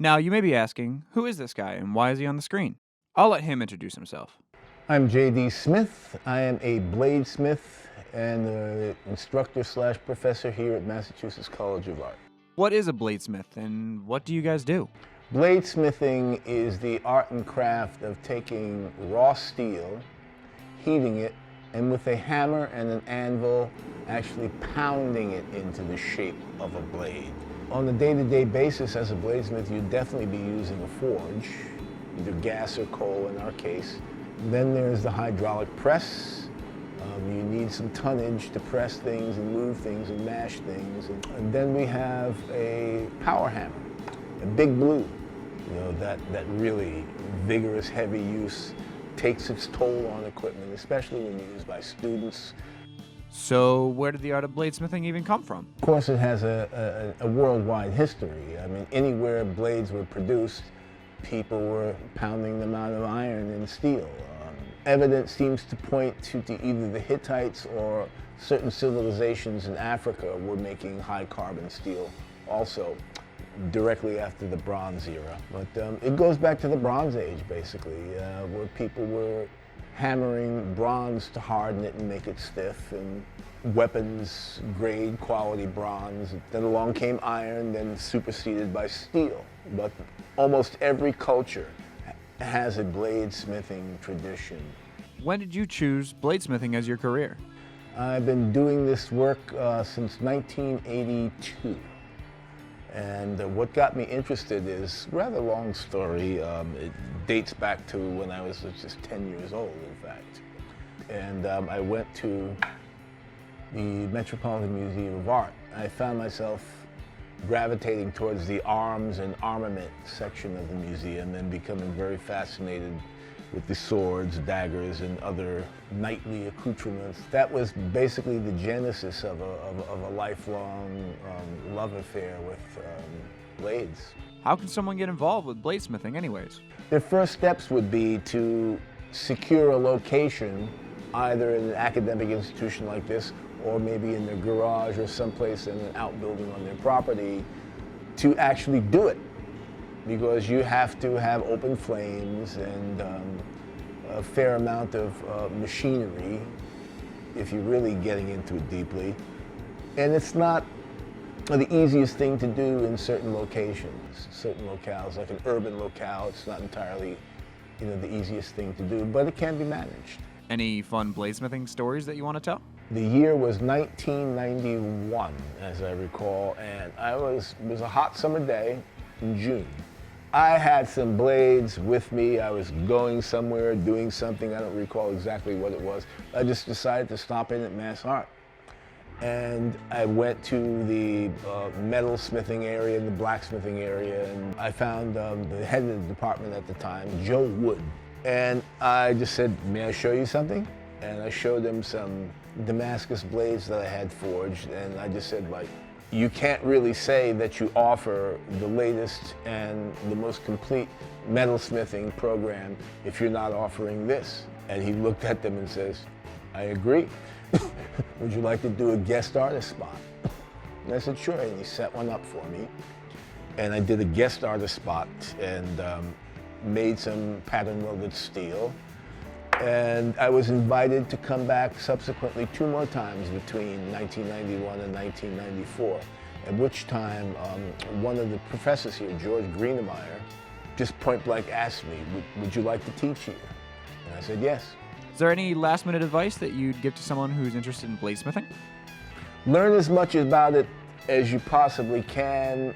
Now, you may be asking, who is this guy and why is he on the screen? I'll let him introduce himself. I'm J.D. Smith. I am a bladesmith and an instructor/professor here at Massachusetts College of Art. What is a bladesmith and what do you guys do? Bladesmithing is the art and craft of taking raw steel, heating it, and with a hammer and an anvil, actually pounding it into the shape of a blade. On a day-to-day basis as a bladesmith, you'd definitely be using a forge, either gas or coal in our case. Then there's the hydraulic press. You need some tonnage to press things and move things and mash things. And then we have a power hammer, a big blue. That really vigorous, heavy use takes its toll on equipment, especially when used by students. So where did the art of bladesmithing even come from? Of course, it has a worldwide history. I mean, anywhere blades were produced, people were pounding them out of iron and steel. Evidence seems to point to either the Hittites or certain civilizations in Africa were making high carbon steel also directly after the Bronze era. But it goes back to the Bronze Age, basically, where people were hammering bronze to harden it and make it stiff, and weapons grade quality bronze. Then along came iron, then superseded by steel. But almost every culture has a bladesmithing tradition. When did you choose bladesmithing as your career? I've been doing this work since 1982. And what got me interested is a rather long story. It dates back to when I was just 10 years old, in fact. And I went to the Metropolitan Museum of Art. I found myself gravitating towards the arms and armament section of the museum and becoming very fascinated with the swords, daggers, and other knightly accoutrements. That was basically the genesis of a lifelong love affair with blades. How can someone get involved with bladesmithing anyways? Their first steps would be to secure a location, either in an academic institution like this, or maybe in their garage or someplace in an outbuilding on their property, to actually do it. Because you have to have open flames and a fair amount of machinery if you're really getting into it deeply. And it's not the easiest thing to do in certain locations, certain locales, like an urban locale. It's not entirely the easiest thing to do, but it can be managed. Any fun bladesmithing stories that you want to tell? The year was 1991, as I recall, and it was a hot summer day in June. I had some blades with me. I was going somewhere, doing something. I don't recall exactly what it was. I just decided to stop in at Mass Art. And I went to the metal smithing area, the blacksmithing area, and I found the head of the department at the time, Joe Wood. And I just said, may I show you something? And I showed him some Damascus blades that I had forged, and I just said, like, you can't really say that you offer the latest and the most complete metalsmithing program if you're not offering this. And he looked at them and says, I agree. Would you like to do a guest artist spot? And I said, sure, and he set one up for me. And I did a guest artist spot and made some pattern welded steel. And I was invited to come back subsequently 2 more times between 1991 and 1994, at which time one of the professors here, George Greenemeyer, just point blank asked me, would you like to teach here? And I said yes. Is there any last minute advice that you'd give to someone who's interested in bladesmithing? Learn as much about it as you possibly can.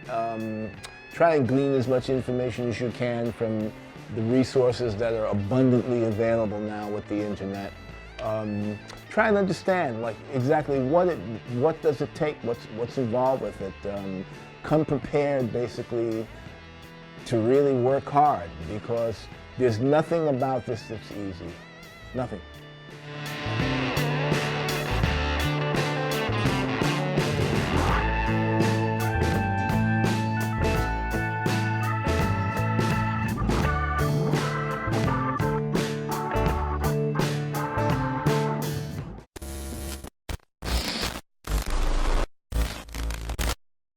Try and glean as much information as you can from the resources that are abundantly available now with the internet. Try and understand, like, exactly what does it take, what's involved with it. Come prepared, basically, to really work hard, because there's nothing about this that's easy. Nothing.